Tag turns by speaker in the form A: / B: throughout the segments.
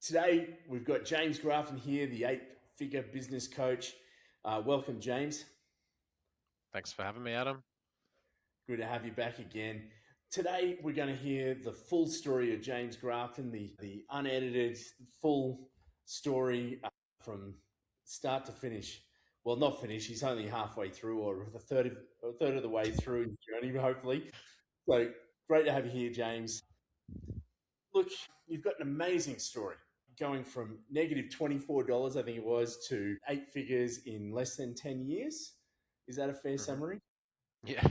A: Today, we've got James Grafton here, the eight-figure business coach. Welcome, James.
B: Thanks for having me, Adam.
A: Good to have you back again. Today, we're going to hear the full story of James Grafton, the unedited, full story from start to finish. Well, not finish. He's only halfway through, or a third of the way through his journey, hopefully. So great to have you here, James. Look, you've got an amazing story going from negative $24, I think it was, to eight figures in less than 10 years. Is that a fair
B: hmm
A: summary?
B: Yeah.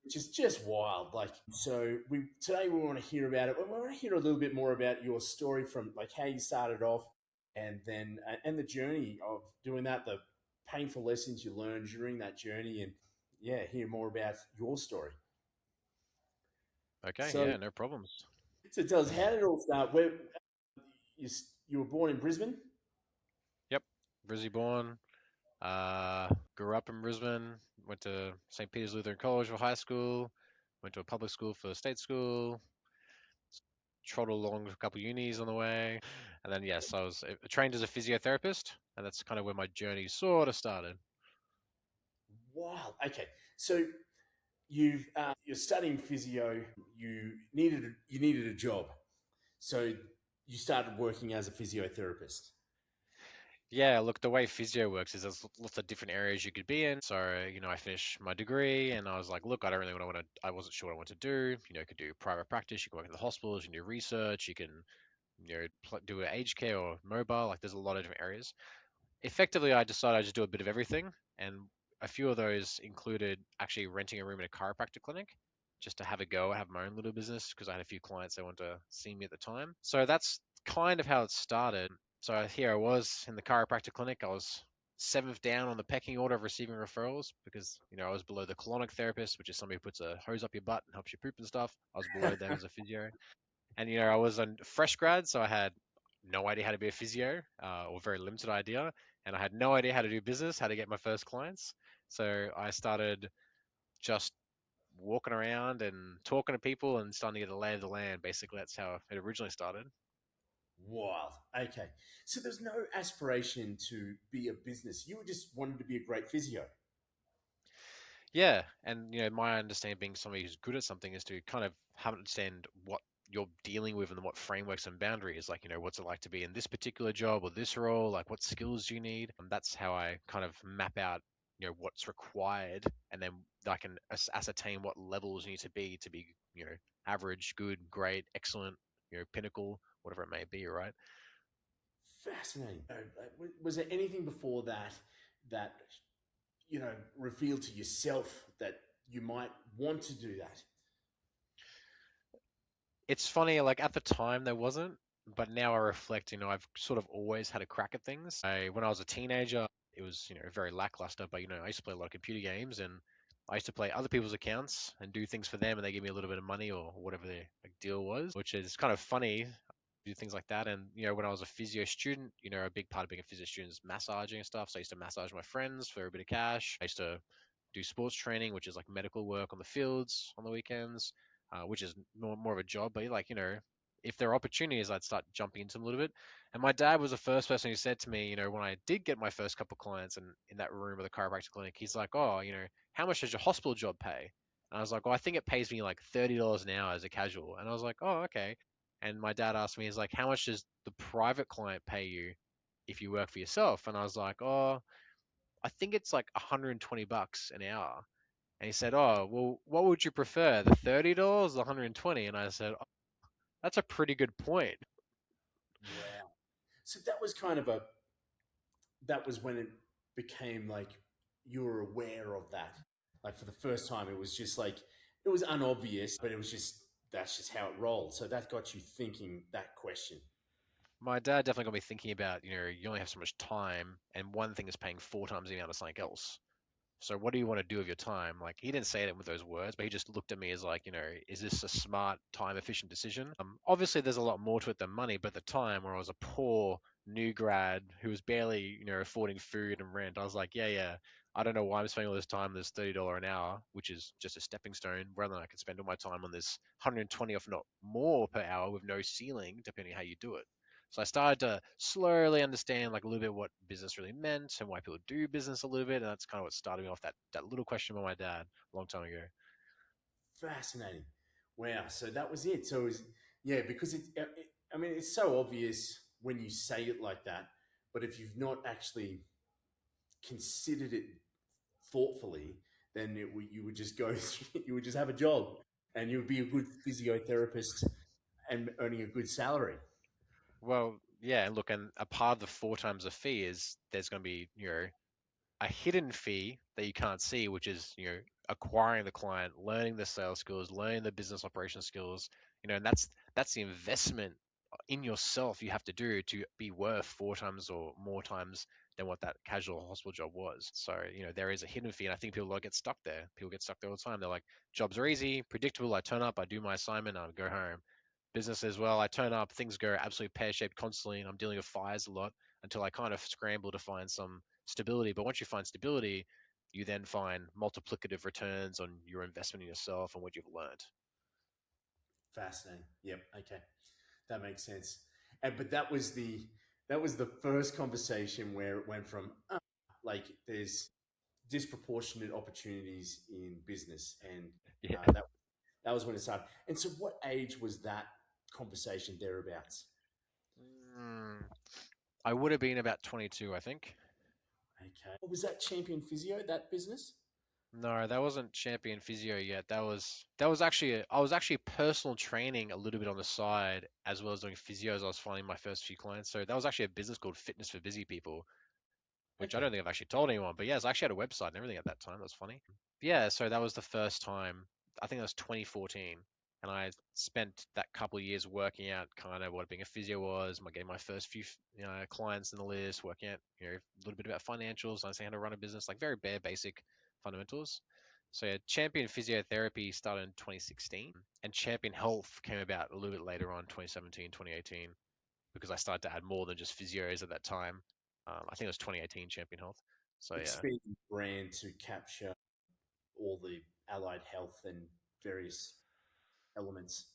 A: Which is just wild. So today we want to hear about it. We want to hear a little bit more about your story from like how you started off and the journey of doing that, the painful lessons you learned during that journey, and yeah, hear more about your story.
B: Okay.
A: So,
B: Yeah. No problems.
A: so tell us, how did it all start? Where you, you were born in Brisbane?
B: Yep. Brizzy born. Grew up in Brisbane. Went to St. Peter's Lutheran College for high school. Went to a public school for state school. Trotted along a couple unis on the way, and then yes, I was trained as a physiotherapist, and that's kind of where my journey sort of started.
A: Wow. Okay. So you're studying physio. You needed a job, so you started working as a physiotherapist.
B: Yeah, look, the way physio works is there's lots of different areas you could be in. So, I finished my degree and I was like, look, I don't really want to, I wasn't sure what I want to do. You could do private practice, you can work in the hospitals, you can do research, you can, do aged care or mobile. Like, there's a lot of different areas. Effectively, I decided I'd just do a bit of everything. And a few of those included actually renting a room in a chiropractic clinic just to have a go, have my own little business because I had a few clients that wanted to see me at the time. So that's kind of how it started. So here I was in the chiropractic clinic. I was seventh down on the pecking order of receiving referrals because I was below the colonic therapist, which is somebody who puts a hose up your butt and helps you poop and stuff. I was below them as a physio, and I was a fresh grad, so I had no idea how to be a physio, or very limited idea, and I had no idea how to do business, how to get my first clients. So I started just walking around and talking to people and starting to get the lay of the land. Basically, that's how it originally started.
A: Wild. Okay. So there's no aspiration to be a business. You just wanted to be a great physio.
B: Yeah, and my understanding being somebody who's good at something is to kind of have understand what you're dealing with and what frameworks and boundaries. Like, what's it like to be in this particular job or this role? Like, what skills do you need? And that's how I kind of map out, what's required, and then I can ascertain what levels you need to be, average, good, great, excellent, pinnacle, whatever it may be, right?
A: Fascinating. Was there anything before that revealed to yourself that you might want to do that?
B: It's funny, like at the time there wasn't, but now I reflect, I've sort of always had a crack at things. When I was a teenager, it was, very lackluster, but I used to play a lot of computer games and I used to play other people's accounts and do things for them and they give me a little bit of money or whatever their like deal was, which is kind of funny. Do things like that. And, when I was a physio student, a big part of being a physio student is massaging and stuff. So I used to massage my friends for a bit of cash. I used to do sports training, which is like medical work on the fields on the weekends, which is more of a job. But like, if there are opportunities, I'd start jumping into them a little bit. And my dad was the first person who said to me, when I did get my first couple clients and in that room of the chiropractic clinic, he's like, oh, how much does your hospital job pay? And I was like, well, I think it pays me like $30 an hour as a casual. And I was like, oh, okay. And my dad asked me, he's like, how much does the private client pay you if you work for yourself? And I was like, oh, I think it's like 120 bucks an hour. And he said, "Oh, well, what would you prefer, the $30 or the 120?" And I said, oh, "That's a pretty good point."
A: Wow. So that was when it became like you were aware of that. Like for the first time, it was just like it was unobvious, but it was just that's just how it rolled. So that got you thinking that question.
B: My dad definitely got me thinking about, you only have so much time, and one thing is paying four times the amount of something else. So what do you want to do with your time? Like he didn't say it with those words, but he just looked at me as like, is this a smart, time efficient decision? Obviously there's a lot more to it than money, but at the time where I was a poor new grad who was barely, affording food and rent, I was like, yeah, I don't know why I'm spending all this time on this $30 an hour, which is just a stepping stone, rather than I could spend all my time on this 120, if not more per hour with no ceiling, depending on how you do it. So I started to slowly understand like a little bit what business really meant and why people do business a little bit, and that's kind of what started me off that little question by my dad a long time ago.
A: Fascinating. Wow. So that was it. So it was, yeah, because I mean, it's so obvious when you say it like that, but if you've not actually considered it thoughtfully, then you would just go, you would just have a job and you would be a good physiotherapist and earning a good salary.
B: Well, yeah, and look, and a part of the four times the fee is there's going to be, a hidden fee that you can't see, which is, acquiring the client, learning the sales skills, learning the business operation skills, and that's the investment in yourself you have to do to be worth four times or more times than what that casual hospital job was. So, there is a hidden fee, and I think people like get stuck there. People get stuck there all the time. They're like, jobs are easy, predictable. I turn up, I do my assignment, I go home. Business as well. I turn up, things go absolutely pear shaped constantly, and I'm dealing with fires a lot until I kind of scramble to find some stability. But once you find stability, you then find multiplicative returns on your investment in yourself and what you've learned.
A: Fascinating. Yep. Okay. That makes sense. And but that was the first conversation where it went from like there's disproportionate opportunities in business, and
B: Yeah.
A: that was when it started. And so, what age was that conversation thereabouts?
B: Mm, I would have been about 22, I think.
A: Okay, was that Champion Physio that business?
B: No, that wasn't champion physio yet. That was actually I was actually personal training a little bit on the side as well as doing physio as I was finding my first few clients. So that was actually a business called Fitness for Busy People, which I
A: Okay,
B: don't think I've actually told anyone. But yes, I actually had a website and everything at that time. That was funny. Yeah, so that was the first time. I think that was 2014, and I spent that couple of years working out kind of what being a physio was. I getting my first few, clients in the list, working out, a little bit about financials, understanding how to run a business, like very bare basic fundamentals. So yeah, Champion Physiotherapy started in 2016, and Champion Health came about a little bit later on, 2017, 2018, because I started to add more than just physios at that time. I think it was 2018 Champion Health. So yeah.
A: expanding brand to capture all the allied health and various elements.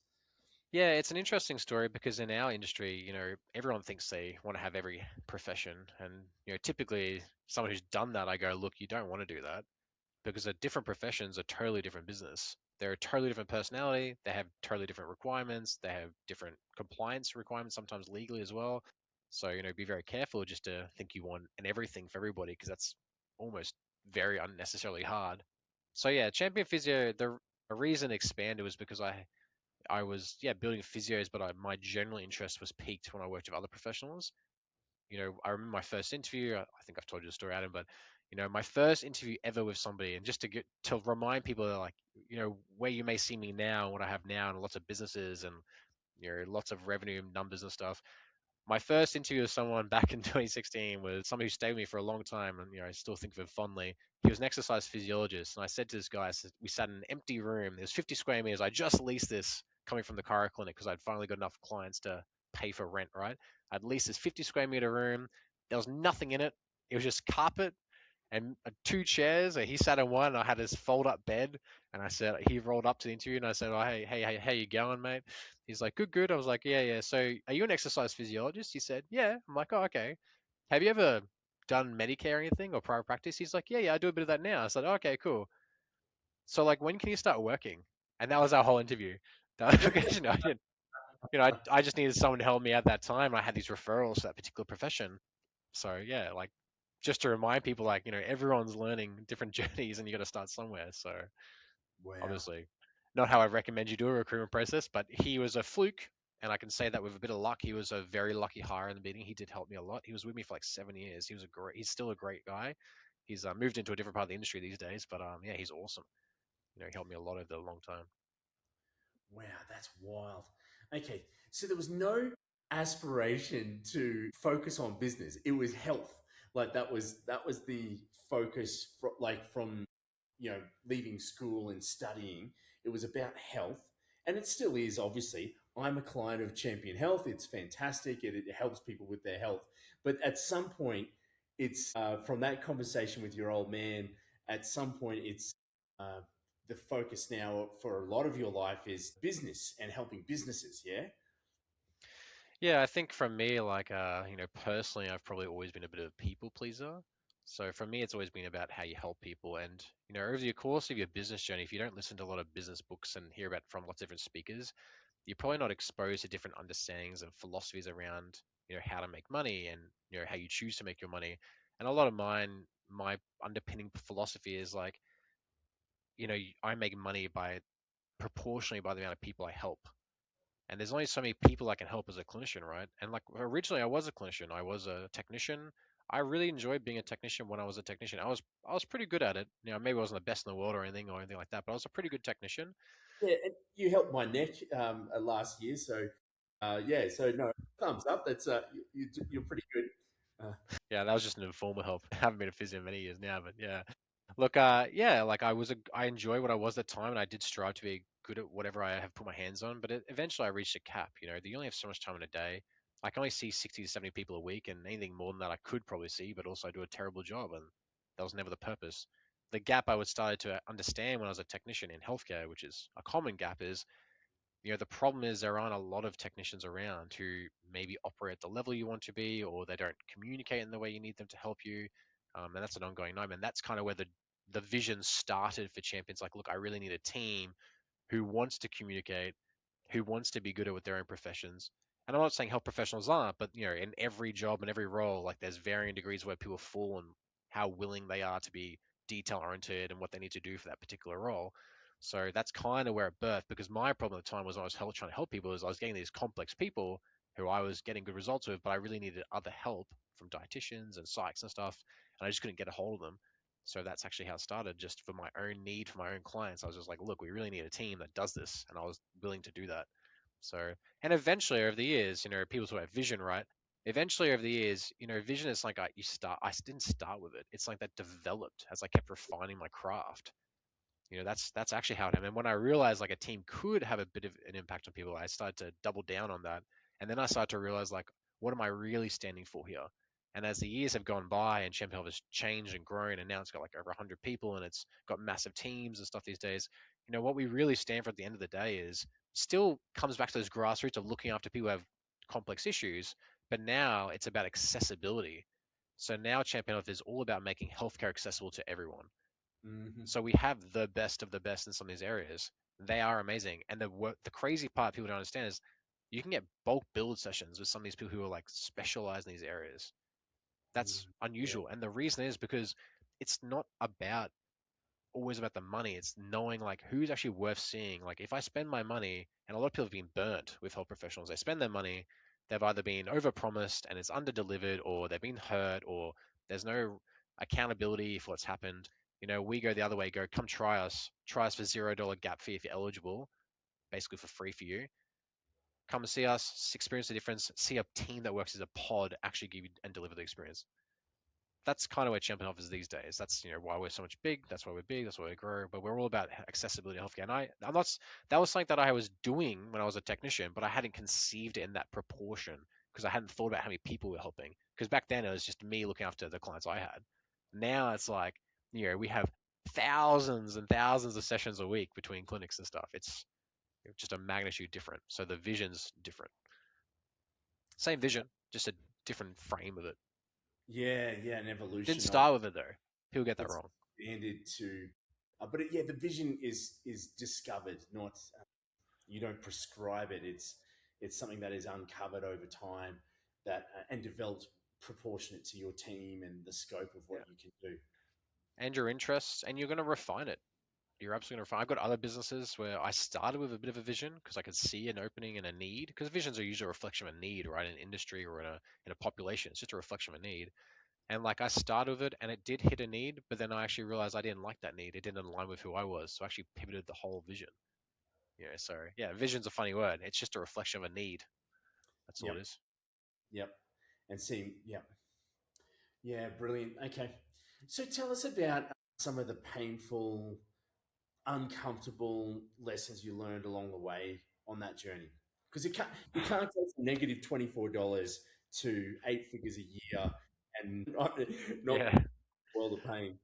B: Yeah, it's an interesting story because in our industry, everyone thinks they want to have every profession. And, typically someone who's done that, I go, look, you don't want to do that because a different profession's a totally different business. They're a totally different personality. They have totally different requirements. They have different compliance requirements, sometimes legally as well. So, be very careful just to think you want an everything for everybody because that's almost very unnecessarily hard. So yeah, Champion Physio, the a reason it expanded was because I was, yeah, building physios, but my general interest was peaked when I worked with other professionals. I remember my first interview. I think I've told you the story, Adam, but my first interview ever with somebody, and just to remind people that like, where you may see me now and what I have now, and lots of businesses and lots of revenue numbers and stuff. My first interview with someone back in 2016 was somebody who stayed with me for a long time, and I still think of him fondly. He was an exercise physiologist, and I said to this guy, I said, we sat in an empty room. It was 50 square meters. I just leased this coming from the chiro clinic because I'd finally got enough clients to pay for rent. Right, I'd leased this 50 square meter room. There was nothing in it. It was just carpet and two chairs. He sat in one. I had this fold up bed, and I said he rolled up to the interview, and I said, "Oh, hey, how you going, mate?" He's like, "Good, good." I was like, "Yeah, yeah. So, are you an exercise physiologist?" He said, "Yeah." I'm like, "Oh, okay. Have you ever done Medicare or anything or private practice?" He's like, "Yeah, yeah. I do a bit of that now." I said, "Oh, "Okay, cool. So, like, when can you start working?" And that was our whole interview. That was because, I didn't, I just needed someone to help me at that time. I had these referrals to that particular profession. So yeah, like just to remind people, like, everyone's learning different journeys and you got to start somewhere. So
A: Wow.
B: obviously, not how I recommend you do a recruitment process, but he was a fluke. And I can say that with a bit of luck, he was a very lucky hire in the beginning. He did help me a lot. He was with me for like 7 years. He's still a great guy. He's moved into a different part of the industry these days, but yeah, he's awesome. He helped me a lot over the long time.
A: Wow, that's wild. Okay, so there was no aspiration to focus on business. It was health. Like that was the focus from leaving school and studying. It was about health, and it still is. Obviously, I'm a client of Champion Health. It's fantastic. It helps people with their health. But at some point, it's from that conversation with your old man. At some point, it's uh, the focus now for a lot of your life is business and helping businesses. Yeah.
B: Yeah, I think for me, like, personally, I've probably always been a bit of a people pleaser. So for me, it's always been about how you help people. And, over the course of your business journey, if you don't listen to a lot of business books and hear about from lots of different speakers, you're probably not exposed to different understandings and philosophies around, how to make money and, how you choose to make your money. And a lot of my underpinning philosophy is like, I make money by proportionally by the amount of people I help. And there's only so many people I can help as a clinician, right? And like originally I was a clinician, I was a technician. I really enjoyed being a technician when I was a technician. I was pretty good at it. Maybe I wasn't the best in the world or anything like that, but I was a pretty good technician.
A: Yeah, and you helped my neck last year, so yeah. So no, thumbs up. That's you're pretty good.
B: Yeah, that was just an informal help. I haven't been a physio in many years now, but yeah. Look, yeah, like I enjoy what I was at the time, and I did strive to be good at whatever I have put my hands on. But eventually, I reached a cap. You only have so much time in a day. I can only see 60 to 70 people a week, and anything more than that, I could probably see, but also I do a terrible job, and that was never the purpose. The gap I would started to understand when I was a technician in healthcare, which is a common gap, is the problem is there aren't a lot of technicians around who maybe operate at the level you want to be, or they don't communicate in the way you need them to help you. And that's an ongoing nightmare. And that's kind of where the vision started for champions. Like, look, I really need a team who wants to communicate, who wants to be good at with their own professions. And I'm not saying health professionals aren't, but in every job and every role, like there's varying degrees where people fall and how willing they are to be detail oriented and what they need to do for that particular role. So that's kind of where it birthed because my problem at the time was I was trying to help people is I was getting these complex people who I was getting good results with, but I really needed other help from dietitians and psychs and stuff, and I just couldn't get a hold of them. So that's actually how it started, just for my own need, for my own clients. I was just like, look, we really need a team that does this, and I was willing to do that. So, and eventually over the years, people talk about vision, right? Eventually over the years, vision is like I didn't start with it. It's like that developed as I kept refining my craft. That's actually how it happened. And when I realized like a team could have a bit of an impact on people, I started to double down on that. And then I started to realize like, what am I really standing for here? And as the years have gone by and Champion Health has changed and grown, and now it's got like over 100 people and it's got massive teams and stuff these days, what we really stand for at the end of the day is still comes back to those grassroots of looking after people who have complex issues, but now it's about accessibility. So now Champion Health is all about making healthcare accessible to everyone.
A: Mm-hmm.
B: So we have the best of the best in some of these areas. They are amazing. And the crazy part people don't understand is you can get bulk build sessions with some of these people who are like specialized in these areas. That's
A: Yeah.
B: unusual. And the reason is because it's not about always about the money. It's knowing like who's actually worth seeing. Like if I spend my money, and a lot of people have been burnt with health professionals, they spend their money, they've either been overpromised and it's underdelivered, or they've been hurt, or there's no accountability for what's happened. We go the other way, go come try us for $0 gap fee if you're eligible, basically for free for you. Come and see us, experience the difference, see a team that works as a pod actually give you and deliver the experience. That's kind of where Champion Health is these days. That's why we're so much big. That's why we're big. That's why we grow. But we're all about accessibility to healthcare. And I'm not. That was something that I was doing when I was a technician, but I hadn't conceived it in that proportion because I hadn't thought about how many people we're helping. Because back then it was just me looking after the clients I had. Now it's like we have thousands and thousands of sessions a week between clinics and stuff. It's just a magnitude different. So the vision's different. Same vision, just a different frame of it.
A: Yeah, yeah, an
B: Didn't
A: evolution of
B: start with it though. People get that
A: it's
B: wrong.
A: expanded to, but yeah, the vision is discovered, not you don't prescribe it. It's something that is uncovered over time that and developed proportionate to your team and the scope of what
B: Yeah.
A: you can do.
B: And your interests, and you're going to refine it. You're absolutely going to refine. I've got other businesses where I started with a bit of a vision because I could see an opening and a need. Because visions are usually a reflection of a need, right? In an industry or in a population, it's just a reflection of a need. And like I started with it, and it did hit a need, but then I actually realized I didn't like that need. It didn't align with who I was, so I actually pivoted the whole vision. So yeah, vision's a funny word. It's just a reflection of a need. That's all
A: Yep,
B: it is.
A: yep, and see, yep, yeah, brilliant. Okay, so tell us about some of the painful, uncomfortable lessons you learned along the way on that journey, because you can't go from -$24 to 8 figures a year and not
B: Yeah,
A: world of pain.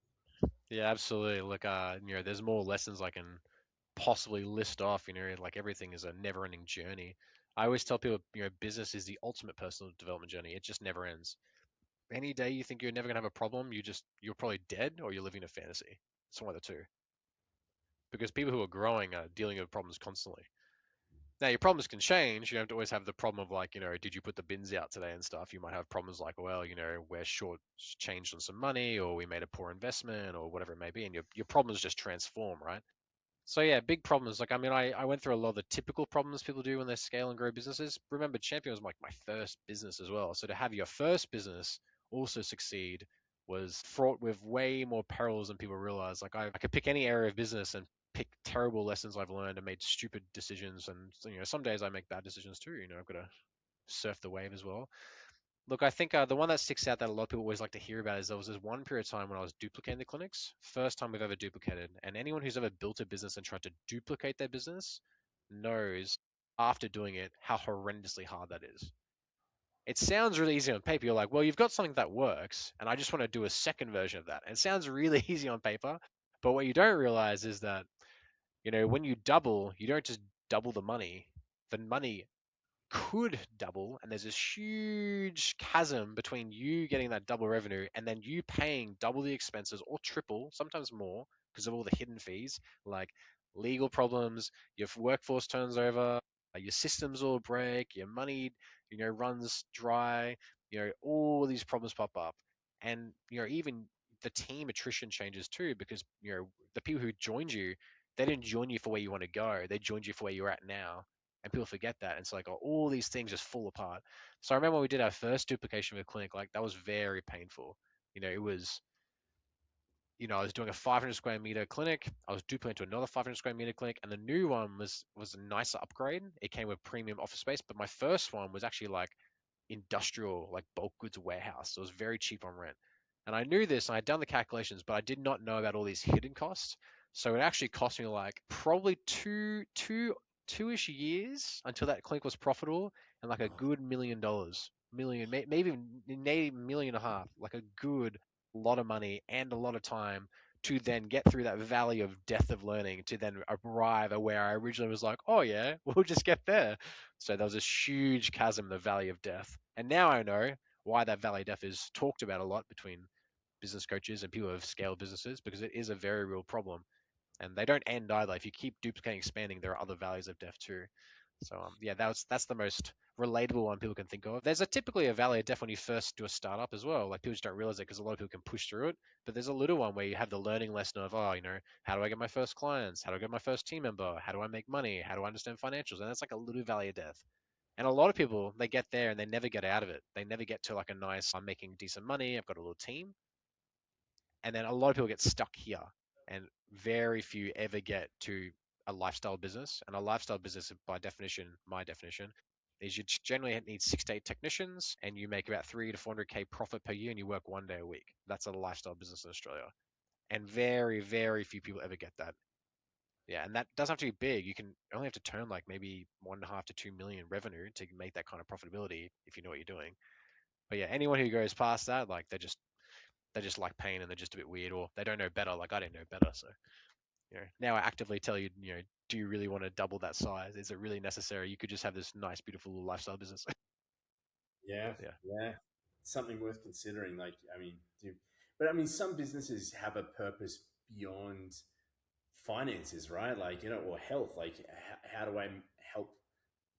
B: yeah, absolutely. Look, there's more lessons I can possibly list off. Like everything is a never-ending journey. I always tell people, business is the ultimate personal development journey. It just never ends. Any day you think you're never gonna have a problem, you're probably dead or you're living a fantasy. It's one of the two. Because people who are growing are dealing with problems constantly. Now your problems can change. You don't always have the problem of like, did you put the bins out today and stuff. You might have problems like, well, we're short changed on some money, or we made a poor investment, or whatever it may be, and your problems just transform, right? So yeah, big problems. Like, I mean, I went through a lot of the typical problems people do when they scale and grow businesses. Remember, Champion was like my first business as well. So to have your first business also succeed was fraught with way more perils than people realize. Like, I could pick any area of business and pick terrible lessons I've learned and made stupid decisions. And some days I make bad decisions too. I've got to surf the wave as well. Look, I think the one that sticks out that a lot of people always like to hear about is there was this one period of time when I was duplicating the clinics. First time we've ever duplicated. And anyone who's ever built a business and tried to duplicate their business knows after doing it how horrendously hard that is. It sounds really easy on paper. You're like, well, you've got something that works, and I just want to do a second version of that. And it sounds really easy on paper. But what you don't realize is that, when you double, you don't just double the money. The money could double, and there's this huge chasm between you getting that double revenue and then you paying double the expenses or triple, sometimes more, because of all the hidden fees like legal problems, your workforce turns over, your systems all break, your money, runs dry, all these problems pop up. And, even the team attrition changes too, because, the people who joined you, they didn't join you for where you want to go. They joined you for where you're at now, and people forget that. And it's like, oh, all these things just fall apart. So I remember when we did our first duplication of a clinic, like that was very painful. It was, I was doing a 500 square meter clinic. I was duplicating to another 500 square meter clinic, and the new one was a nicer upgrade. It came with premium office space, but my first one was actually like industrial, like bulk goods warehouse. So it was very cheap on rent. And I knew this and I'd done the calculations, but I did not know about all these hidden costs. So it actually cost me like probably two-ish years until that clinic was profitable, and like a good $1 million, maybe million and a half, like a good lot of money and a lot of time to then get through that valley of death of learning to then arrive at where I originally was like, oh yeah, we'll just get there. So there was this huge chasm, the valley of death. And now I know why that valley of death is talked about a lot between business coaches and people who have scaled businesses, because it is a very real problem. And they don't end either. If you keep duplicating, expanding, there are other valleys of death too. So yeah, that's the most relatable one people can think of. There's typically a valley of death when you first do a startup as well. Like people just don't realize it because a lot of people can push through it. But there's a little one where you have the learning lesson of, oh, how do I get my first clients? How do I get my first team member? How do I make money? How do I understand financials? And that's like a little valley of death. And a lot of people, they get there and they never get out of it. They never get to like a nice, I'm making decent money, I've got a little team. And then a lot of people get stuck here, and very few ever get to a lifestyle business. And a lifestyle business, by definition, my definition, is you generally need 6 to 8 technicians, and you make about 300 to 400K profit per year, and you work 1 day a week. That's a lifestyle business in Australia, and very, very few people ever get that. Yeah, and that doesn't have to be big. You can only have to turn like maybe 1.5 to 2 million revenue to make that kind of profitability if you know what you're doing. But yeah, anyone who goes past that, like they just like pain and they're just a bit weird, or they don't know better. Like I didn't know better, so now I actively tell you, do you really want to double that size? Is it really necessary? You could just have this nice, beautiful lifestyle business.
A: Yeah,
B: Yeah,
A: yeah, something worth considering. Like, I mean, but I mean, some businesses have a purpose beyond finances, right? Like, or health. Like, how do I help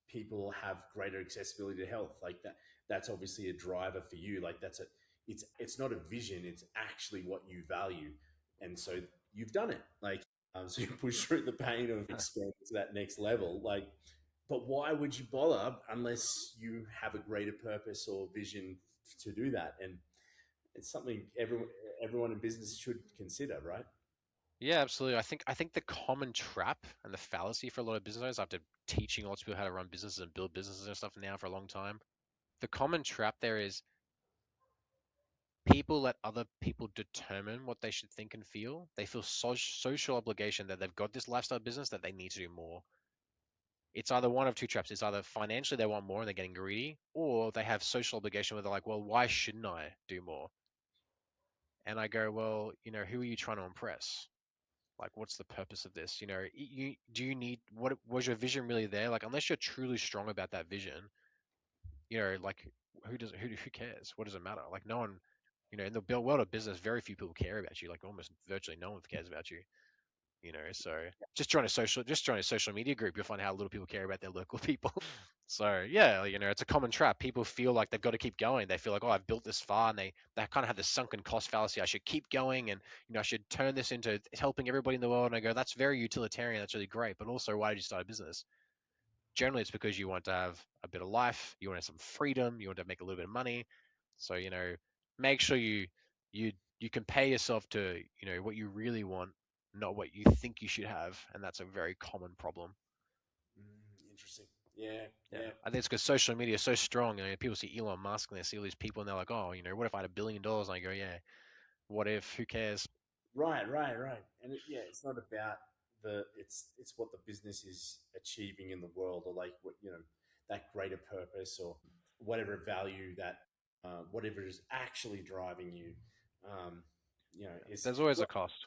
A: people have greater accessibility to health? Like that's obviously a driver for you. Like it's not a vision, it's actually what you value. And so you've done it. Like, so you push through the pain of expanding to that next level. Like, but why would you bother unless you have a greater purpose or vision to do that? And it's something everyone in business should consider, right?
B: yeah, absolutely. I think the common trap and the fallacy for a lot of business owners, after teaching lots of people how to run businesses and build businesses and stuff now for a long time, the common trap there is people let other people determine what they should think and feel. They feel social obligation that they've got this lifestyle business that they need to do more. It's either one of two traps. It's either financially they want more and they're getting greedy, or they have social obligation where they're like, well, why shouldn't I do more? And I go, well, who are you trying to impress? Like, what's the purpose of this? You know, you do you need what was your vision really there? Like, unless you're truly strong about that vision, you know, like who cares? What does it matter? Like, no one, you know, in the world of business, very few people care about you. Like, almost virtually no one cares about you. You know, so just join a social media group, you'll find how little people care about their local people. So yeah, you know, it's a common trap. People feel like they've got to keep going. They feel like, oh, I've built this far, and they kind of have this sunken cost fallacy. I should keep going, and you know, I should turn this into helping everybody in the world. And I go, that's very utilitarian. That's really great. But also, why did you start a business? Generally, it's because you want to have a bit of life, you want to have some freedom, you want to make a little bit of money. So, you know, make sure you you compare yourself to, you know, what you really want, not what you think you should have, and that's a very common problem.
A: Interesting. Yeah,
B: Yeah,
A: yeah.
B: I think it's because social media is so strong. You know, people see Elon Musk and they see all these people and they're like, oh, you know, what if I had $1 billion? And I go, yeah, what if? Who cares?
A: Right, right, right. And yeah, it's not about it's what the business is achieving in the world, or like what that greater purpose, or whatever value that whatever is actually driving you. Um, is
B: There's always a
A: well,
B: cost.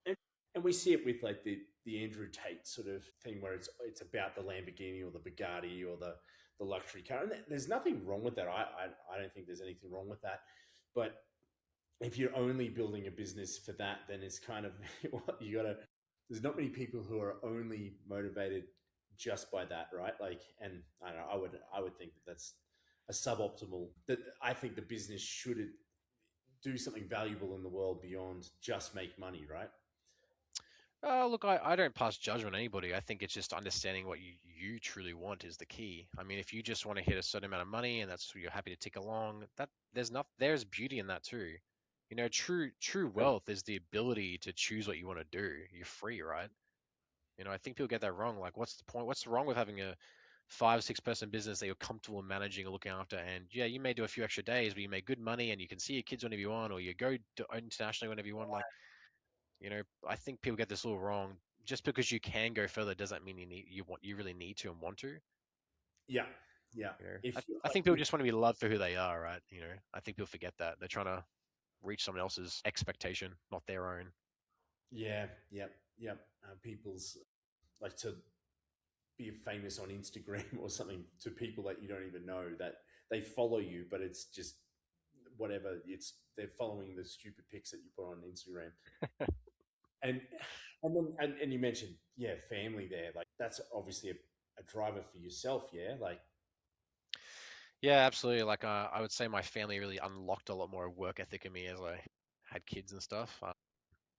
A: and, and we see it with like the Andrew Tate sort of thing, where it's about the Lamborghini or the Bugatti or the luxury car, and there's nothing wrong with that. I don't think there's anything wrong with that, but if you're only building a business for that, then it's kind of you gotta. There's not many people who are only motivated just by that, right? Like, and I don't know. I would think that that's a suboptimal. That I think the business should do something valuable in the world beyond just make money, right?
B: Look, I don't pass judgment on anybody. I think it's just understanding what you truly want is the key. I mean, if you just want to hit a certain amount of money and that's you're happy to tick along, that there's beauty in that too. You know, true wealth is the ability to choose what you want to do. You're free, right? You know, I think people get that wrong. Like, what's the point? What's wrong with having a 5, 6 person business that you're comfortable managing or looking after? And yeah, you may do a few extra days, but you make good money and you can see your kids whenever you want, or you go internationally whenever you want. Like, you know, I think people get this all wrong. Just because you can go further doesn't mean you really need to and want to.
A: Yeah, yeah.
B: You know,
A: If
B: I think people just want to be loved for who they are, right? You know, I think people forget that they're trying to reach someone else's expectation, not their own.
A: yeah, yep, yep. People's like to be famous on Instagram or something to people that you don't even know that they follow you, but it's just whatever. It's they're following the stupid pics that you put on Instagram, and and you mentioned family there. Like that's obviously a driver for yourself. Yeah, like
B: Yeah, absolutely. Like, I would say my family really unlocked a lot more work ethic in me as I had kids and stuff.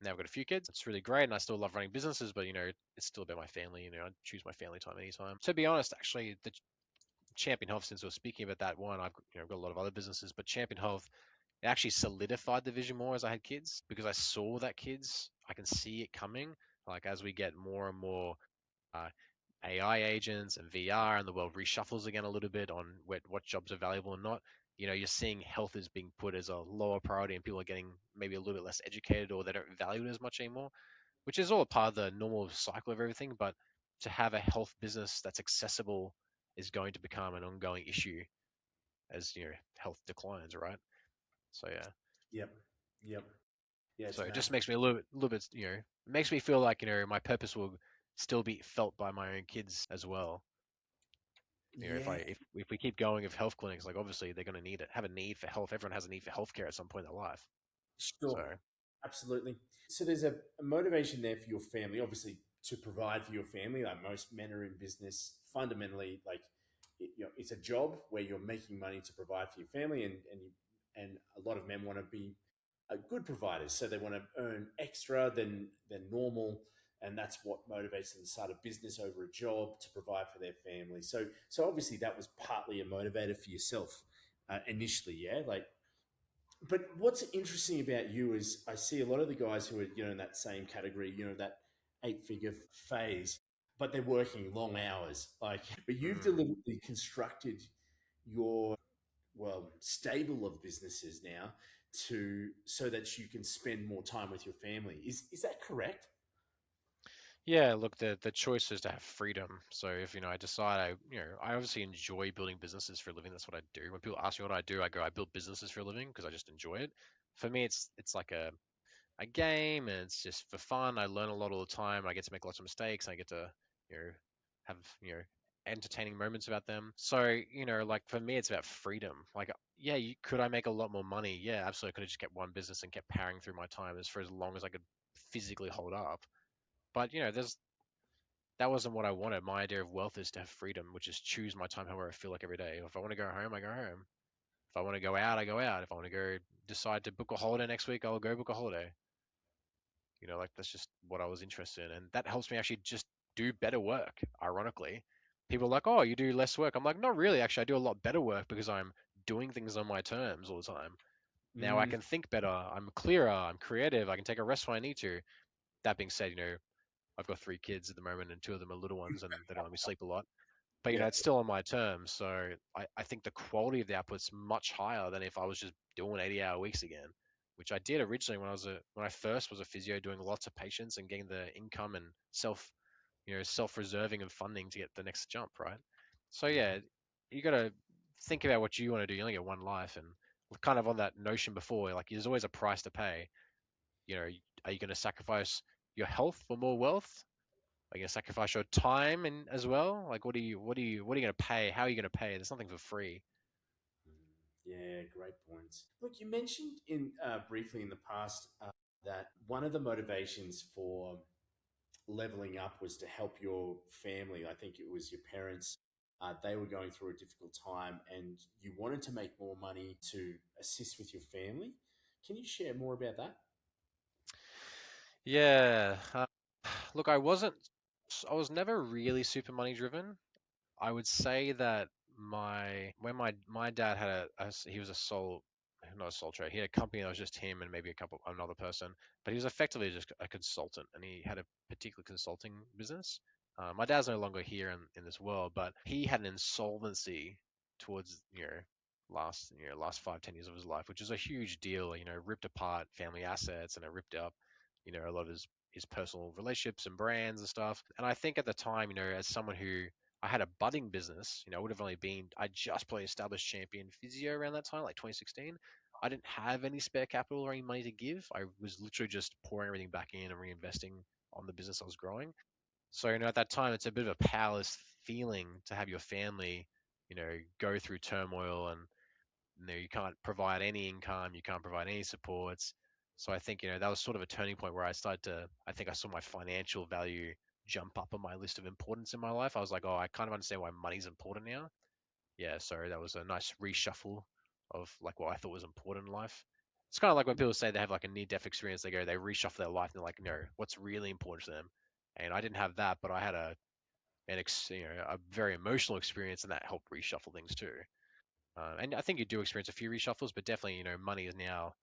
B: Now I've got a few kids. It's really great, and I still love running businesses. But you know, it's still about my family. You know, I choose my family time anytime. To be honest, actually, the Champion Health, since we're speaking about that one, I've got a lot of other businesses, but Champion Health, it actually solidified the vision more as I had kids because I saw that kids, I can see it coming. Like as we get more and more uh, AI agents and VR, and the world reshuffles again a little bit on what jobs are valuable and not. You know, you're seeing health is being put as a lower priority, and people are getting maybe a little bit less educated, or they don't value it as much anymore, which is all a part of the normal cycle of everything. But to have a health business that's accessible is going to become an ongoing issue as you know health declines, right? So yeah,
A: yep, yep, yeah,
B: so
A: it's
B: it just
A: massive.
B: makes me a little bit, you know, it makes me feel like you know my purpose will still be felt by my own kids as well. You know,
A: Yeah,
B: if we keep going with health clinics, like obviously they're going to have a need for health. Everyone has a need for healthcare at some point in their life. So
A: sure. Absolutely. So there's a motivation there for your family, obviously, to provide for your family. Like most men are in business, fundamentally, like it's a job where you're making money to provide for your family, and a lot of men want to be good providers, so they want to earn extra than normal, and that's what motivates them to start a business over a job to provide for their family. So obviously that was partly a motivator for yourself initially, yeah, like but what's interesting about you is I see a lot of the guys who are, in that same category, that eight-figure phase, but they're working long hours. Like, but you've
B: mm.
A: deliberately constructed your, well, stable of businesses now to so that you can spend more time with your family. Is that correct?
B: Yeah, look, the choice is to have freedom. So if you know I decide I obviously enjoy building businesses for a living. That's what I do. When people ask me what I do, I go I build businesses for a living because I just enjoy it. For me, it's like a I game and it's just for fun. I learn a lot all the time. I get to make lots of mistakes. I get to, you know, have, entertaining moments about them. So, like for me, it's about freedom. Like, yeah, could I make a lot more money? Yeah, absolutely. I could have just kept one business and kept powering through my time as for as long as I could physically hold up. But, that wasn't what I wanted. My idea of wealth is to have freedom, which is choose my time however I feel like every day. If I want to go home, I go home. If I want to go out, I go out. If I want to go decide to book a holiday next week, I'll go book a holiday. Like that's just what I was interested in. And that helps me actually just do better work, ironically. People are like, oh, you do less work. I'm like, not really. Actually, I do a lot better work because I'm doing things on my terms all the time. Now I
A: Mm,
B: can think better. I'm clearer. I'm creative. I can take a rest when I need to. That being said, I've got 3 kids at the moment and 2 of them are little ones and they don't let me sleep a lot. But
A: yeah.
B: it's still on my terms. So I think the quality of the output's much higher than if I was just doing 80-hour weeks again, which I did originally when I first was a physio, doing lots of patients and getting the income and self-reserving and funding to get the next jump, right? So yeah, you got to think about what you want to do. You only get one life, and kind of on that notion before, like there's always a price to pay. You know, are you going to sacrifice your health for more wealth? Are you gonna sacrifice your time and as well? Like, what are you gonna pay? How are you gonna pay? There's nothing for free.
A: Yeah, great points. Look, you mentioned in briefly in the past that one of the motivations for leveling up was to help your family. I think it was your parents. They were going through a difficult time, and you wanted to make more money to assist with your family. Can you share more about that?
B: Yeah. Look, I was never really super money driven. I would say that when my dad had he was a sole not a sole trader. He had a company that was just him and maybe another person, but he was effectively just a consultant, and he had a particular consulting business. My dad's no longer here in this world, but he had an insolvency towards last 5-10 years of his life, which is a huge deal. Ripped apart family assets and it ripped up a lot of his personal relationships and brands and stuff. And I think at the time, as someone who I had a budding business. I would have only been, I just probably established champion physio around that time, like 2016. I didn't have any spare capital or any money to give. I was literally just pouring everything back in and reinvesting on the business I was growing. So, at that time, it's a bit of a powerless feeling to have your family, go through turmoil and you can't provide any income, you can't provide any supports. So I think that was sort of a turning point where I think I saw my financial value jump up on my list of importance in my life. I was like, oh, I kind of understand why money's important now. Yeah, so that was a nice reshuffle of like what I thought was important in life. It's kind of like when people say they have like a near-death experience, they reshuffle their life and they're like, no, what's really important to them? And I didn't have that, but I had a very emotional experience, and that helped reshuffle things too. And I think you do experience a few reshuffles, but definitely, money is now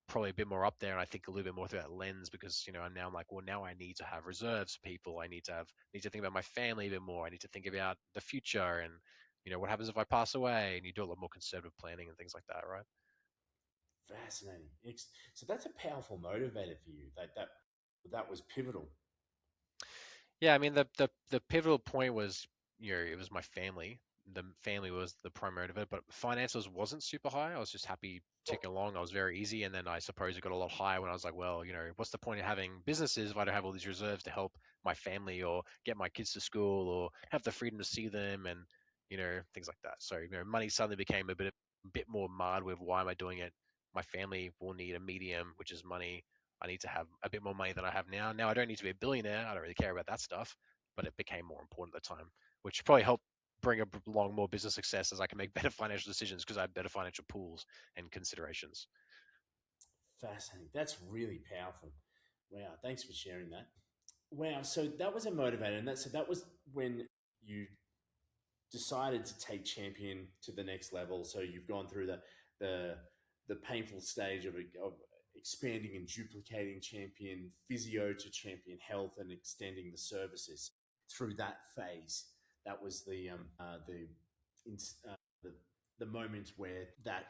B: probably a bit more up there, and I think a little bit more through that lens because, I'm like, well, now I need to have reserves for people. I need to think about my family a bit more. I need to think about the future and, what happens if I pass away, and you do a lot more conservative planning and things like that, right?
A: Fascinating. So that's a powerful motivator for you. That was pivotal.
B: Yeah, I mean the pivotal point was it was my family. The family was the primary of it, but finances wasn't super high. I was just happy ticking along. I was very easy, and then I suppose it got a lot higher when I was like, well, what's the point of having businesses if I don't have all these reserves to help my family or get my kids to school or have the freedom to see them and things like that. So money suddenly became a bit more marred with why am I doing it? My family will need a medium, which is money. I need to have a bit more money than I have now. Now I don't need to be a billionaire. I don't really care about that stuff, but it became more important at the time, which probably helped bring along more business success as I can make better financial decisions because I have better financial pools and considerations.
A: Fascinating. That's really powerful. Wow. Thanks for sharing that. Wow. So that was a motivator, and that was when you decided to take champion to the next level. So you've gone through the the painful stage of expanding and duplicating champion physio to champion health and extending the services through that phase. That was the the moment where that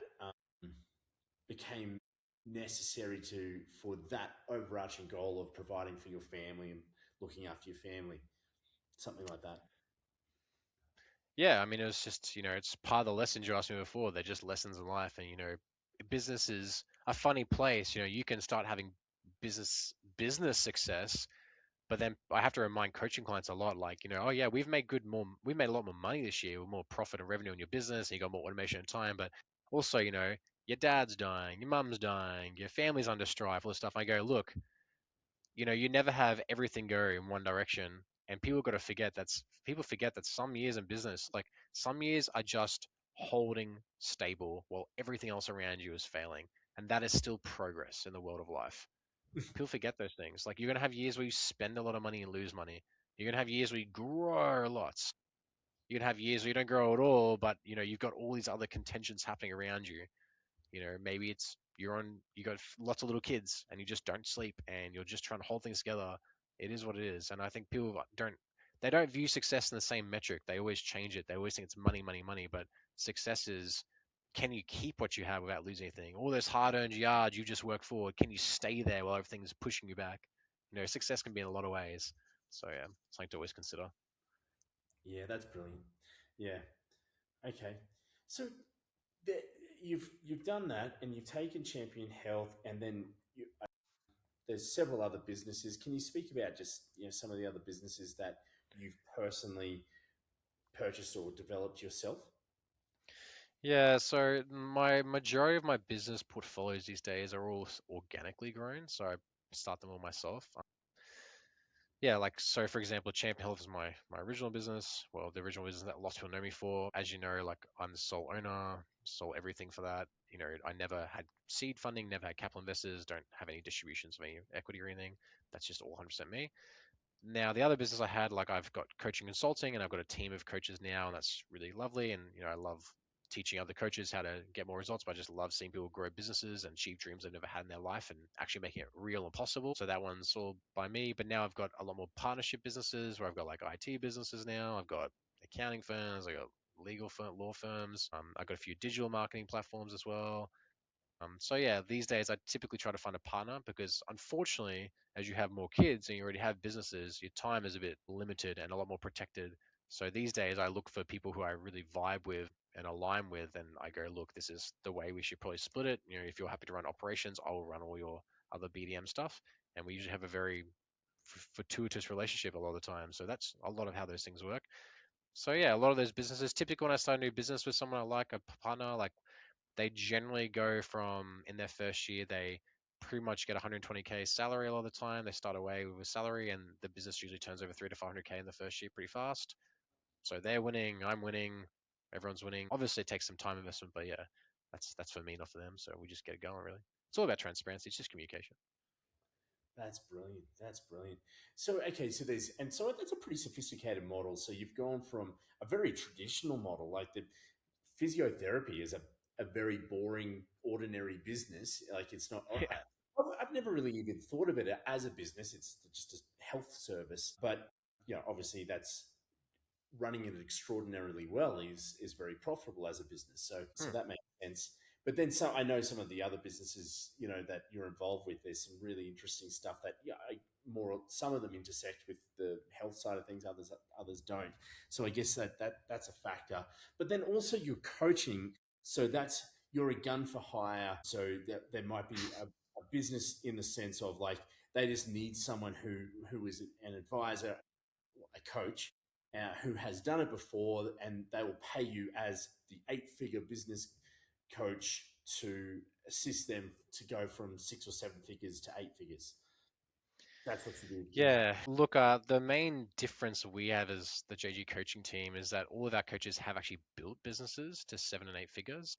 A: became necessary to for that overarching goal of providing for your family and looking after your family, something like that.
B: Yeah, I mean, it was just, it's part of the lessons you asked me before. They're just lessons in life. And, business is a funny place. You can start having business success. But then I have to remind coaching clients a lot, like, oh yeah, we've made a lot more money this year, with more profit and revenue in your business, and you got more automation and time. But also, your dad's dying, your mum's dying, your family's under strife, all this stuff. I go, look, you never have everything go in one direction, and people forget that some years in business, like some years are just holding stable while everything else around you is failing, and that is still progress in the world of life. People forget those things. Like, you're gonna have years where you spend a lot of money and lose money. You're gonna have years where you grow lots. You're gonna have years where you don't grow at all, but you've got all these other contentions happening around you. Maybe it's you got lots of little kids and you just don't sleep and you're just trying to hold things together. It is what it is. And I think people don't view success in the same metric. They always change it. They always think it's money, money, money. But success is, can you keep what you have without losing anything? All those hard-earned yards you just worked for, can you stay there while everything's pushing you back? Success can be in a lot of ways. So yeah, something to always consider.
A: Yeah, that's brilliant. Yeah. Okay. So there, you've done that, and you've taken Champion Health, and then there's several other businesses. Can you speak about just some of the other businesses that you've personally purchased or developed yourself?
B: Yeah, so my majority of my business portfolios these days are all organically grown, so I start them all myself. Yeah, like, so for example, Champion Health is my original business. Well, the original business that lots of people know me for. As you know, like, I'm the sole owner, sole everything for that. I never had seed funding, never had capital investors, don't have any distributions of any equity or anything. That's just all 100% me. Now, the other business I had, like, I've got coaching consulting and I've got a team of coaches now, and that's really lovely. And, I love teaching other coaches how to get more results, but I just love seeing people grow businesses and achieve dreams they've never had in their life and actually making it real and possible. So that one's all by me. But now I've got a lot more partnership businesses where I've got like IT businesses now. I've got accounting firms. I got law firms. I've got a few digital marketing platforms as well. So yeah, these days I typically try to find a partner because unfortunately, as you have more kids and you already have businesses, your time is a bit limited and a lot more protected. So these days I look for people who I really vibe with and align with, and I go, look, this is the way we should probably split it. If you're happy to run operations, I'll run all your other BDM stuff, and we usually have a very fortuitous relationship a lot of the time. So that's a lot of how those things work. So yeah, a lot of those businesses, typically when I start a new business with someone I like, a partner, like, they generally go from, in their first year, they pretty much get 120K salary a lot of the time. They start away with a salary, and the business usually turns over 3 to 500K in the first year pretty fast. So they're winning, I'm winning, everyone's winning. Obviously, it takes some time investment, but yeah, that's for me, not for them. So we just get it going, really. It's all about transparency. It's just communication.
A: That's brilliant. That's brilliant. So, okay, so that's a pretty sophisticated model. So you've gone from a very traditional model, like the physiotherapy is a very boring, ordinary business. Like, it's not.
B: Yeah.
A: I've never really even thought of it as a business. It's just a health service, but obviously that's running it extraordinarily well is very profitable as a business. So
B: Hmm.
A: that makes sense. But then I know some of the other businesses that you're involved with. There's some really interesting stuff that some of them intersect with the health side of things. Others don't. So I guess that's a factor. But then also your coaching. So you're a gun for hire. So there might be a business in the sense of like they just need someone who is an advisor, a coach who has done it before, and they will pay you as the eight-figure business coach to assist them to go from 6 or 7 figures to 8 figures. That's what you do.
B: Yeah, look, the main difference we have as the JG coaching team is that all of our coaches have actually built businesses to 7 and 8 figures.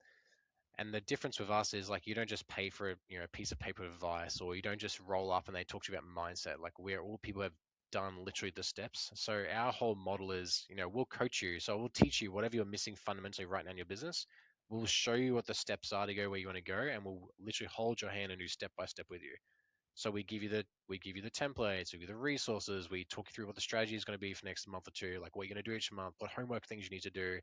B: And the difference with us is, like, you don't just pay for a piece of paper advice, or you don't just roll up and they talk to you about mindset. Like, we're all people who have done literally the steps. So our whole model is, we'll coach you. So we'll teach you whatever you're missing fundamentally right now in your business. We'll show you what the steps are to go where you want to go, and we'll literally hold your hand and do step by step with you. So we give you the templates, we give you the resources, we talk you through what the strategy is going to be for next month or two, like what you're going to do each month, what homework things you need to do.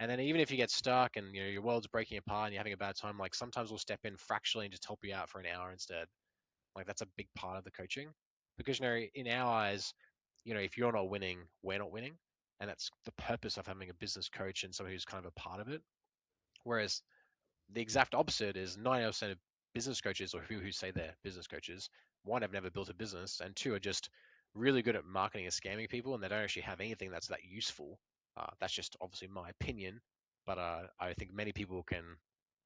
B: And then even if you get stuck and your world's breaking apart and you're having a bad time, like, sometimes we'll step in fractionally and just help you out for an hour instead. Like, that's a big part of the coaching. Because in our eyes, if you're not winning, we're not winning. And that's the purpose of having a business coach and somebody who's kind of a part of it. Whereas the exact opposite is 90% of business coaches or who say they're business coaches, one, have never built a business, and two, are just really good at marketing and scamming people, and they don't actually have anything that's that useful. That's just obviously my opinion, but I think many people can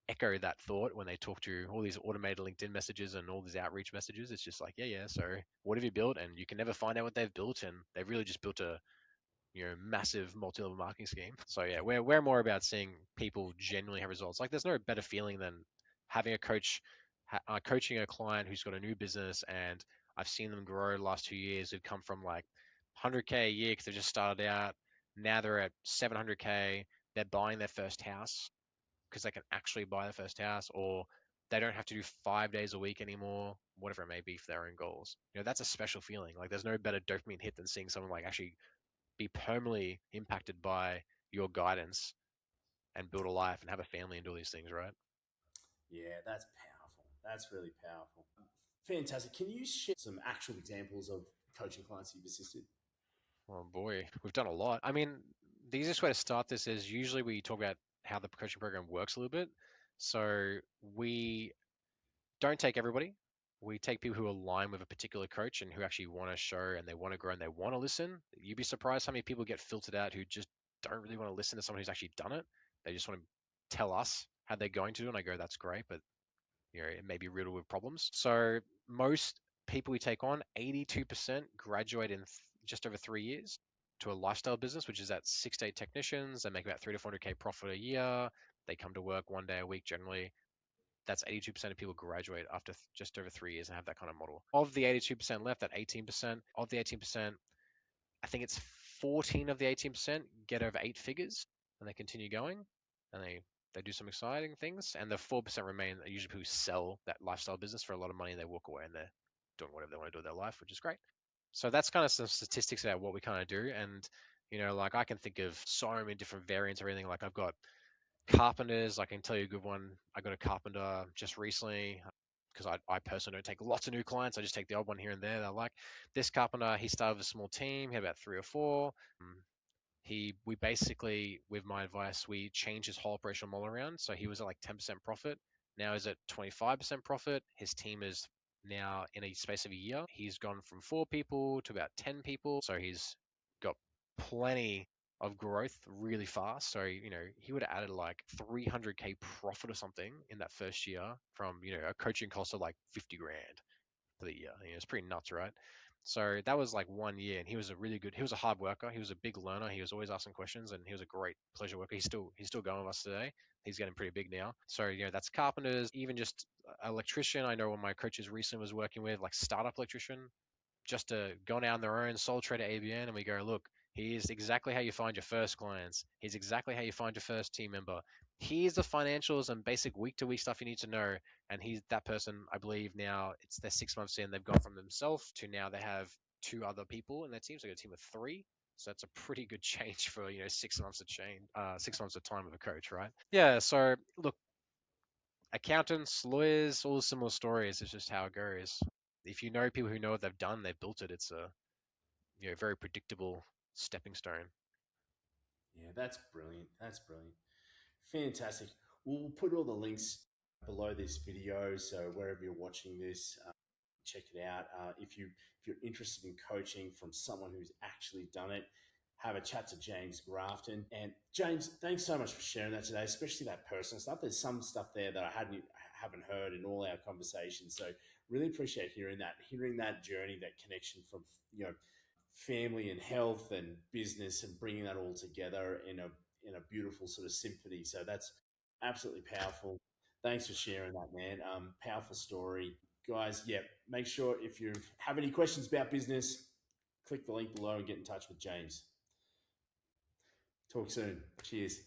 B: echo that thought when they talk to all these automated LinkedIn messages and all these outreach messages. It's just like, yeah, yeah. So what have you built? And you can never find out what they've built, and they've really just built a massive multi-level marketing scheme. So yeah, we're more about seeing people genuinely have results. Like there's no better feeling than having a coach, coaching a client who's got a new business, and I've seen them grow the last 2 years. Who've come from like 100K a year because they just started out. Now they're at 700K. They're buying their first house because they can actually buy the first house, or they don't have to do 5 days a week anymore, whatever it may be for their own goals. That's a special feeling. Like there's no better dopamine hit than seeing someone like actually be permanently impacted by your guidance and build a life and have a family and do all these things, right?
A: Yeah, that's powerful. That's really powerful. Fantastic. Can you share some actual examples of coaching clients you've assisted?
B: Oh boy, we've done a lot. I mean, the easiest way to start this is usually we talk about how the coaching program works a little bit. So we don't take everybody. We take people who align with a particular coach and who actually want to show and they want to grow and they want to listen. You'd be surprised how many people get filtered out who just don't really want to listen to someone who's actually done it. They just want to tell us how they're going to do it. And I go, that's great, but it may be riddled with problems. So most people we take on, 82% graduate in just over 3 years to a lifestyle business, which is at 6 to 8 technicians. They make about 3 to 400K profit a year. They come to work 1 day a week generally. That's 82% of people graduate after just over 3 years and have that kind of model. Of the 82% left, that 18%, of the 18%, I think it's 14 of the 18% get over 8 figures and they continue going and they do some exciting things. And the 4% remain are usually people who sell that lifestyle business for a lot of money and they walk away and they're doing whatever they want to do with their life, which is great. So that's kind of some statistics about what we kind of do. And, like I can think of so many different variants of everything. Like I've got carpenters, I can tell you a good one. I got a carpenter just recently because I personally don't take lots of new clients. I just take the odd one here and there that I like. This carpenter, he started with a small team. He had about three or four. We basically, with my advice, we changed his whole operational model around. So he was at like 10% profit. Now he's at 25% profit. His team is now in a space of a year. He's gone from 4 people to about 10 people. So he's got plenty of growth really fast. So, he would have added like 300K profit or something in that first year from, a coaching cost of like 50 grand for the year. It's pretty nuts, right? So that was like 1 year, and he was a hard worker. He was a big learner. He was always asking questions, and he was a great pleasure worker. He's still going with us today. He's getting pretty big now. So that's carpenters, even just electrician. I know one of my coaches recently was working with like startup electrician, just to gone out on their own, sole trader ABN, and we go, look, here's exactly how you find your first clients. Here's exactly how you find your first team member. Here's the financials and basic week-to-week stuff you need to know. And he's that person, I believe now they're 6 months in, they've gone from themselves to now they have two other people in their team. So they got a team of three. So that's a pretty good change for 6 months of change, 6 months of time of a coach, right? Yeah. So look, accountants, lawyers, all similar stories. It's just how it goes. If you know people who know what they've done, they've built it. It's a very predictable stepping stone.
A: Yeah, that's brilliant. That's brilliant. Fantastic. We'll put all the links below this video, so wherever you're watching this, check it out. If you're interested in coaching from someone who's actually done it, have a chat to James Grafton. And James, thanks so much for sharing that today, especially that personal stuff. There's some stuff there that I haven't heard in all our conversations. So really appreciate hearing that journey, that connection from family and health and business, and bringing that all together in a beautiful sort of symphony. So that's absolutely powerful. Thanks for sharing that, man. Powerful story, guys. Yeah, make sure if you have any questions about business, click the link below and get in touch with James. Talk soon. Cheers.